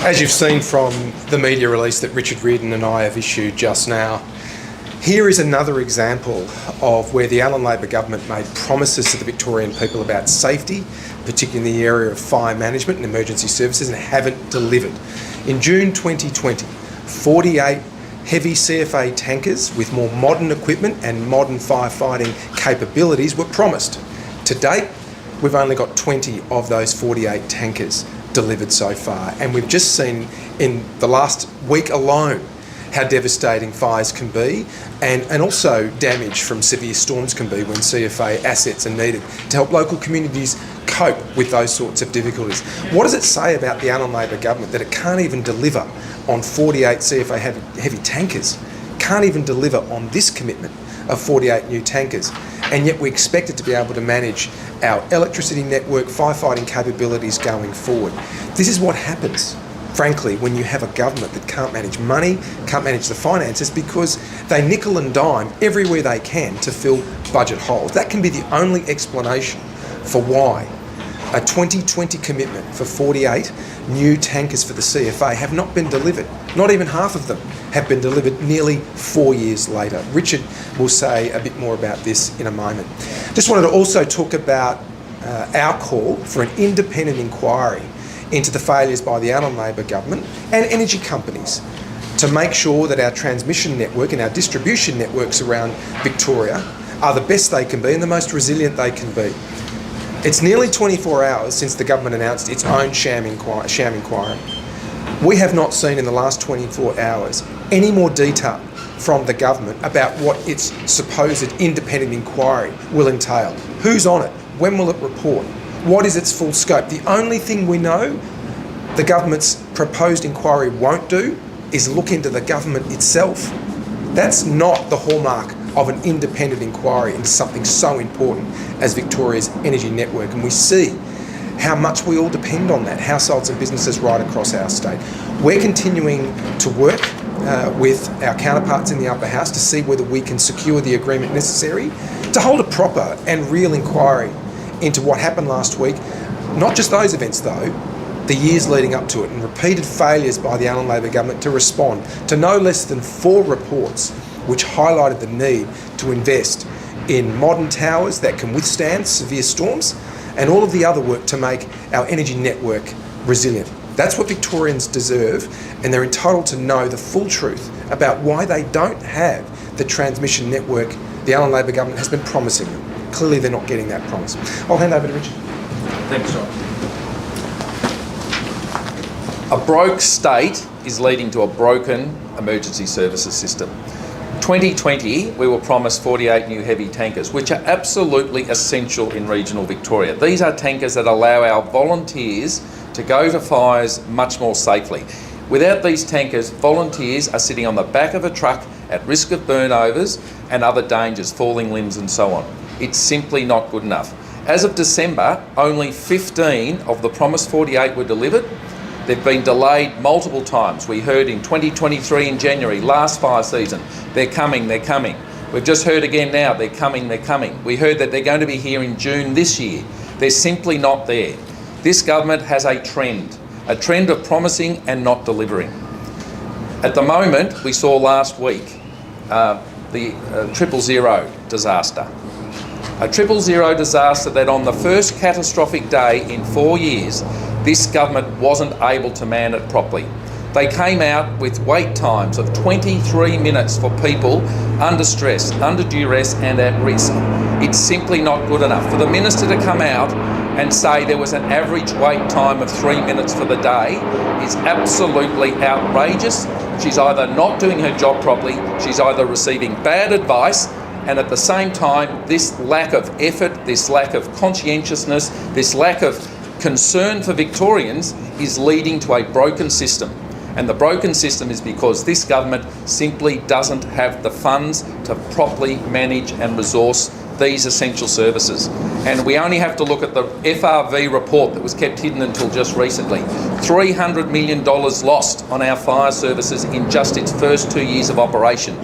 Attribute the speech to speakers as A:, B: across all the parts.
A: As you've seen from the media release that Richard Reardon and I have issued just now, here is another example of where the Allen Labor government made promises to the Victorian people about safety, particularly in the area of fire management and emergency services, and haven't delivered. In June 2020, 48 heavy CFA tankers with more modern equipment and modern firefighting capabilities were promised. To date, we've only got 20 of those 48 tankers delivered so far, and we've just seen in the last week alone how devastating fires can be, and also damage from severe storms can be when CFA assets are needed to help local communities cope with those sorts of difficulties. What does it say about the Allen Labor government that it can't even deliver on 48 CFA heavy tankers, can't even deliver on this commitment of 48 new tankers, and yet we expect it to be able to manage our electricity network, firefighting capabilities going forward? This is what happens, frankly, when you have a government that can't manage money, can't manage the finances, because they nickel and dime everywhere they can to fill budget holes. That can be the only explanation for why a 2020 commitment for 48 new tankers for the CFA have not been delivered. Not even half of them have been delivered nearly 4 years later. Richard will say a bit more about this in a moment. Just wanted to also talk about our call for an independent inquiry into the failures by the Allen Labor government and energy companies to make sure that our transmission network and our distribution networks around Victoria are the best they can be and the most resilient they can be. It's nearly 24 hours since the government announced its own sham inquiry. We have not seen in the last 24 hours any more detail from the government about what its supposed independent inquiry will entail. Who's on it? When will it report? What is its full scope? The only thing we know the government's proposed inquiry won't do is look into the government itself. That's not the hallmark of an independent inquiry into something so important as Victoria's energy network. And we see how much we all depend on that, households and businesses right across our state. We're continuing to work with our counterparts in the upper house to see whether we can secure the agreement necessary to hold a proper and real inquiry into what happened last week. Not just those events though, the years leading up to it, and repeated failures by the Allen Labor government to respond to no less than 4 reports which highlighted the need to invest in modern towers that can withstand severe storms and all of the other work to make our energy network resilient. That's what Victorians deserve, and they're entitled to know the full truth about why they don't have the transmission network the Allen Labor government has been promising them. Clearly they're not getting that promise. I'll hand over to Richard.
B: Thanks, John. A broke state is leading to a broken emergency services system. 2020, we were promised 48 new heavy tankers, which are absolutely essential in regional Victoria. These are tankers that allow our volunteers to go to fires much more safely. Without these tankers, volunteers are sitting on the back of a truck at risk of burnovers and other dangers, falling limbs and so on. It's simply not good enough. As of December, only 15 of the promised 48 were delivered. They've been delayed multiple times. We heard in 2023 in January, last fire season, they're coming, they're coming. We've just heard again now, they're coming, they're coming. We heard that they're going to be here in June this year. They're simply not there. This government has a trend of promising and not delivering. At the moment, we saw last week the 000 disaster. A 000 disaster that on the first catastrophic day in 4 years, this government wasn't able to man it properly. They came out with wait times of 23 minutes for people under stress, under duress and at risk. It's simply not good enough. For the minister to come out and say there was an average wait time of 3 minutes for the day is absolutely outrageous. She's either not doing her job properly, she's either receiving bad advice, and at the same time, this lack of effort, this lack of conscientiousness, this lack of concern for Victorians is leading to a broken system. And the broken system is because this government simply doesn't have the funds to properly manage and resource these essential services. And we only have to look at the FRV report that was kept hidden until just recently. $300 million lost on our fire services in just its first 2 years of operation.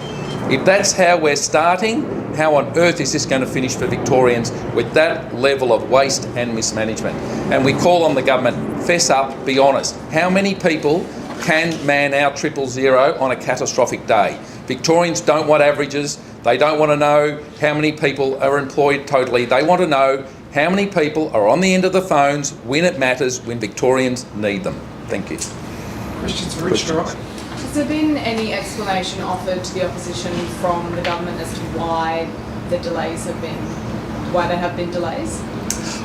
B: If that's how we're starting, how on earth is this going to finish for Victorians with that level of waste and mismanagement? And we call on the government fess up, be honest. How many people can man our 000 on a catastrophic day? Victorians don't want averages. They don't want to know how many people are employed totally. They want to know how many people are on the end of the phones when it matters, when Victorians need them. Thank you.
A: Questions for Richard Ryan?
C: Has there been any explanation offered to the opposition from the government as to why there have been delays?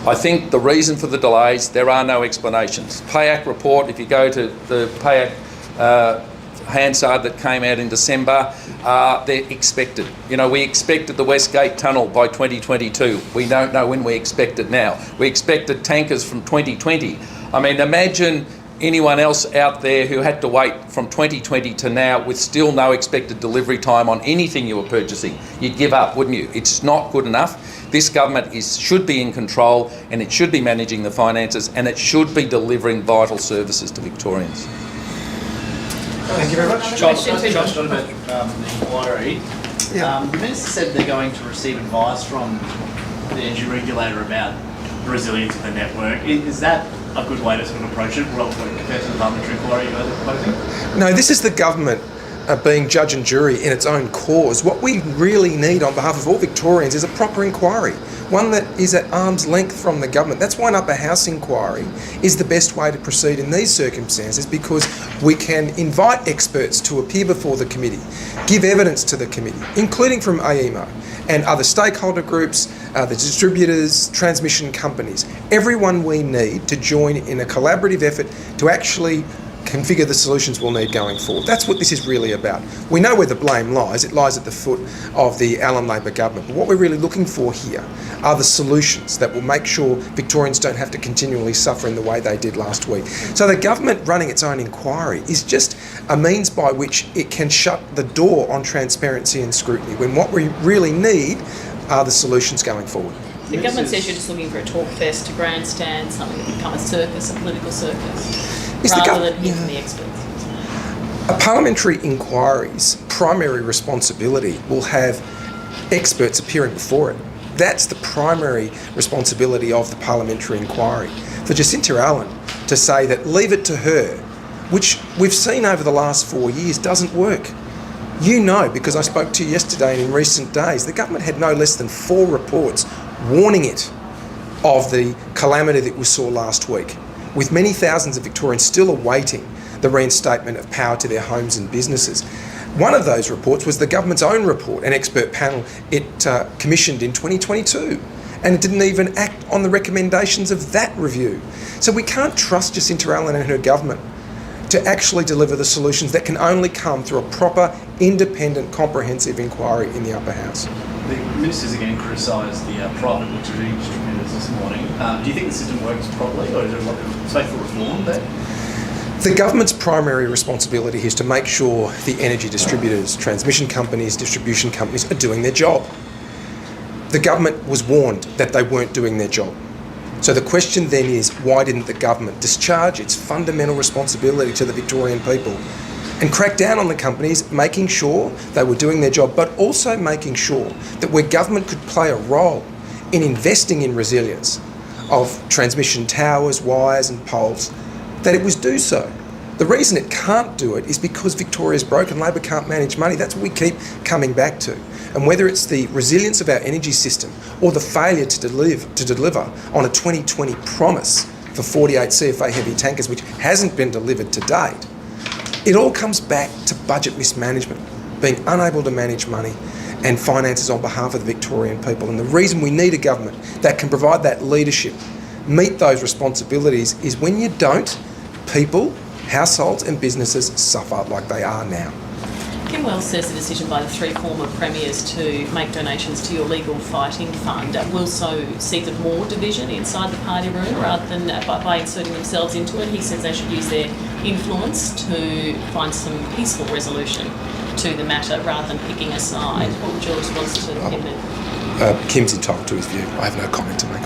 B: I think the reason for the delays, there are no explanations. PAYAC report, if you go to the PAYAC Hansard that came out in December, they're expected. You know, we expected the Westgate Tunnel by 2022. We don't know when we expect it now. We expected tankers from 2020. I mean, imagine anyone else out there who had to wait from 2020 to now with still no expected delivery time on anything you were purchasing. You'd give up, wouldn't you? It's not good enough. This government should be in control, and it should be managing the finances, and it should be delivering vital services to Victorians.
A: Thank you very much.
D: Josh, about the inquiry.
A: Yeah.
D: The Minister said they're going to receive advice from the energy regulator about the resilience of the network. Is that a good way to sort of approach it compared to the parliamentary inquiry you guys are proposing?
A: No, this is the government being judge and jury in its own cause. What we really need on behalf of all Victorians is a proper inquiry, one that is at arm's length from the government. That's why an upper house inquiry is the best way to proceed in these circumstances, because we can invite experts to appear before the committee, give evidence to the committee, including from AEMO and other stakeholder groups, the distributors, transmission companies, everyone we need to join in a collaborative effort to actually configure the solutions we'll need going forward. That's what this is really about. We know where the blame lies. It lies at the foot of the Allen Labor government. But what we're really looking for here are the solutions that will make sure Victorians don't have to continually suffer in the way they did last week. So the government running its own inquiry is just a means by which it can shut the door on transparency and scrutiny, when what we really need are the solutions going forward.
E: The government says you're just looking for a talk fest, a grandstand, something that become a circus, a political circus, rather than hearing the experts.
A: A parliamentary inquiry's primary responsibility will have experts appearing before it. That's the primary responsibility of the parliamentary inquiry. For Jacinta Allen to say that leave it to her, which we've seen over the last 4 years, doesn't work. You know, because I spoke to you yesterday and in recent days, the government had no less than 4 reports warning it of the calamity that we saw last week, with many thousands of Victorians still awaiting the reinstatement of power to their homes and businesses. One of those reports was the government's own report, an expert panel it commissioned in 2022, and it didn't even act on the recommendations of that review. So we can't trust Jacinta Allen and her government to actually deliver the solutions that can only come through a proper, independent, comprehensive inquiry in the upper house.
D: The Minister's again criticised the private electricity distributors this morning. Do you think the system works properly, or is there a lot of space for reform there?
A: The government's primary responsibility is to make sure the energy distributors, transmission companies, distribution companies are doing their job. The government was warned that they weren't doing their job. So the question then is, why didn't the government discharge its fundamental responsibility to the Victorian people and crack down on the companies, making sure they were doing their job, but also making sure that where government could play a role in investing in resilience of transmission towers, wires and poles, that it was do so. The reason it can't do it is because Victoria's broke and Labor can't manage money. That's what we keep coming back to. And whether it's the resilience of our energy system or the failure to deliver on a 2020 promise for 48 CFA heavy tankers, which hasn't been delivered to date, it all comes back to budget mismanagement, being unable to manage money and finances on behalf of the Victorian people. And the reason we need a government that can provide that leadership, meet those responsibilities, is when you don't, people, households and businesses suffer like they are now.
E: Kim Wells says the decision by the 3 former premiers to make donations to your legal fighting fund will so see the more division inside the party room rather than by inserting themselves into it. He says they should use their influence to find some peaceful resolution to the matter rather than picking a side. What would your response to him be?
A: Kim's entitled to his view. I have no comment to make.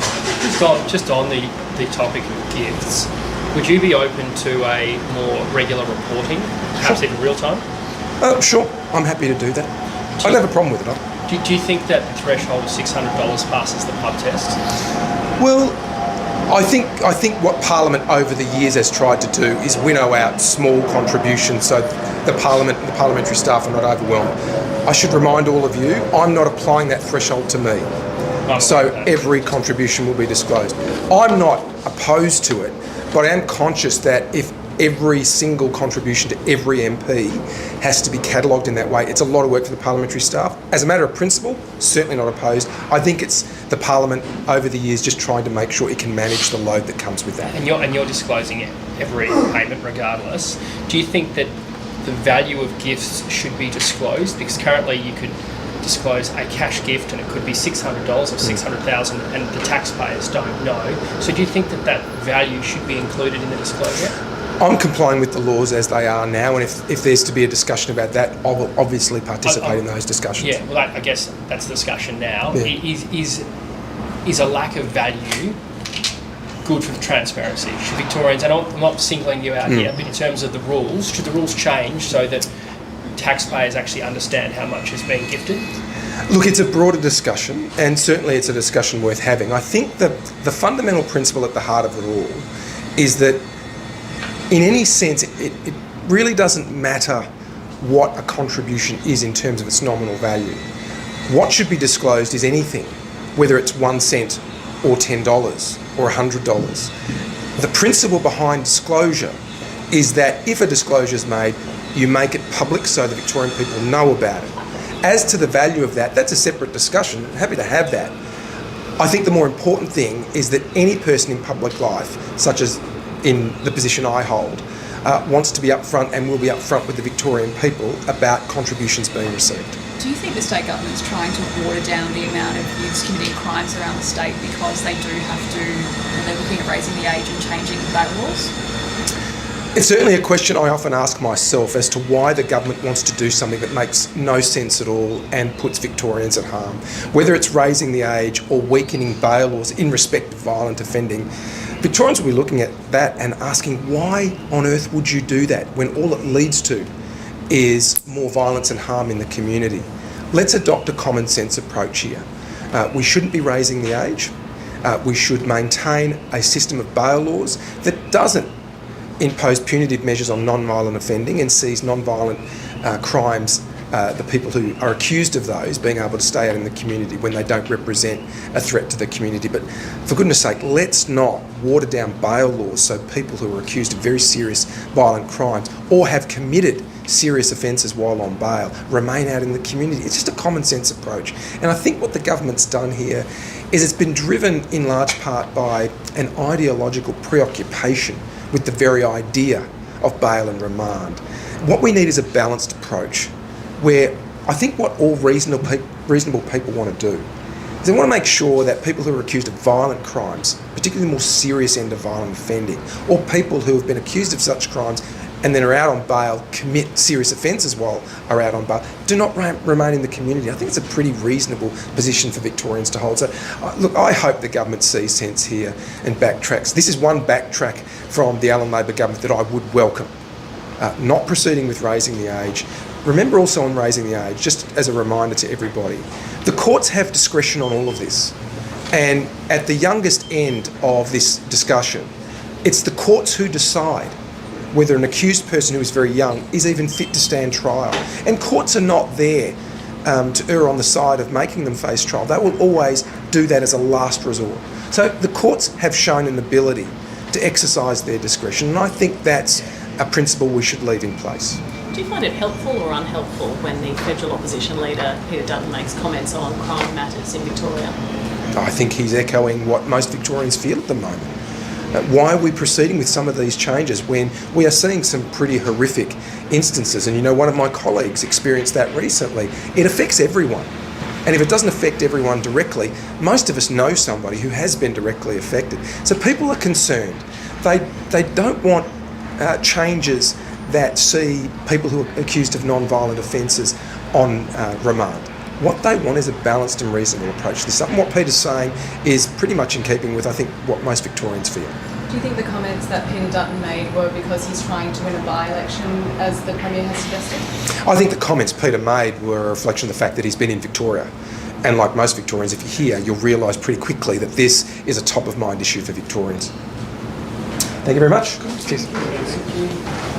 F: Just on the topic of gifts, would you be open to a more regular reporting, perhaps even real time?
A: Sure, I'm happy to do that. I don't have a problem with it.
F: Do you think that the threshold of $600 passes the pub test?
A: Well, I think what Parliament over the years has tried to do is winnow out small contributions so the Parliament and the parliamentary staff are not overwhelmed. I should remind all of you, I'm not applying that threshold to me. So every contribution will be disclosed. I'm not opposed to it, but I am conscious that if every single contribution to every MP has to be catalogued in that way, it's a lot of work for the parliamentary staff. As a matter of principle, certainly not opposed. I think it's the Parliament over the years just trying to make sure it can manage the load that comes with that.
F: And you're disclosing every payment regardless. Do you think that the value of gifts should be disclosed? Because currently you could disclose a cash gift and it could be $600 or $600,000 and the taxpayers don't know. So do you think that value should be included in the disclosure?
A: I'm complying with the laws as they are now, and if there's to be a discussion about that, I will obviously participate in those discussions.
F: Yeah, well, I guess that's the discussion now.
A: Yeah.
F: Is a lack of value good for transparency? Should Victorians, and I'm not singling you out here, but in terms of the rules, should the rules change so that taxpayers actually understand how much is being gifted?
A: Look, it's a broader discussion, and certainly it's a discussion worth having. I think that the fundamental principle at the heart of it all is that in any sense, it really doesn't matter what a contribution is in terms of its nominal value. What should be disclosed is anything, whether it's 1 cent or $10 or $100. The principle behind disclosure is that if a disclosure is made, you make it public so the Victorian people know about it. As to the value of that, that's a separate discussion. I'm happy to have that. I think the more important thing is that any person in public life, such as in the position I hold, wants to be upfront and will be upfront with the Victorian people about contributions being received.
G: Do you think the state government's trying to water down the amount of youths committing crimes around the state because they do have to, they're looking at raising the age and changing the bail laws?
A: It's certainly a question I often ask myself as to why the government wants to do something that makes no sense at all and puts Victorians at harm. Whether it's raising the age or weakening bail laws in respect of violent offending, Victorians will be looking at that and asking, why on earth would you do that when all it leads to is more violence and harm in the community? Let's adopt a common sense approach here. We shouldn't be raising the age. We should maintain a system of bail laws that doesn't impose punitive measures on non-violent offending and sees non-violent crimes, the people who are accused of those being able to stay out in the community when they don't represent a threat to the community. But for goodness sake, let's not water down bail laws so people who are accused of very serious violent crimes or have committed serious offences while on bail remain out in the community. It's just a common sense approach. And I think what the government's done here is it's been driven in large part by an ideological preoccupation with the very idea of bail and remand. What we need is a balanced approach where I think what all reasonable people want to do is they want to make sure that people who are accused of violent crimes, particularly the more serious end of violent offending, or people who have been accused of such crimes and then are out on bail, commit serious offences while are out on bail, do not remain in the community. I think it's a pretty reasonable position for Victorians to hold. So, look, I hope the government sees sense here and backtracks. This is one backtrack from the Allen Labor government that I would welcome. Not proceeding with raising the age. Remember also on raising the age, just as a reminder to everybody, the courts have discretion on all of this. And at the youngest end of this discussion, it's the courts who decide whether an accused person who is very young is even fit to stand trial. And courts are not there to err on the side of making them face trial. They will always do that as a last resort. So the courts have shown an ability to exercise their discretion, and I think that's a principle we should leave in place.
E: Do you find it helpful or unhelpful when the federal opposition leader, Peter Dutton, makes comments on crime matters in Victoria?
A: I think he's echoing what most Victorians feel at the moment. Why are we proceeding with some of these changes when we are seeing some pretty horrific instances? And you know, one of my colleagues experienced that recently. It affects everyone. And if it doesn't affect everyone directly, most of us know somebody who has been directly affected. So people are concerned. They don't want changes that see people who are accused of non-violent offences on remand. What they want is a balanced and reasonable approach to this. What Peter's saying is pretty much in keeping with, I think, what most Victorians feel.
C: Do you think the comments that Peter Dutton made were because he's trying to win a by-election, as the Premier has suggested?
A: I think the comments Peter made were a reflection of the fact that he's been in Victoria And like most Victorians, if you're here, you'll realise pretty quickly that this is a top of mind issue for Victorians. Thank you very much. Cheers.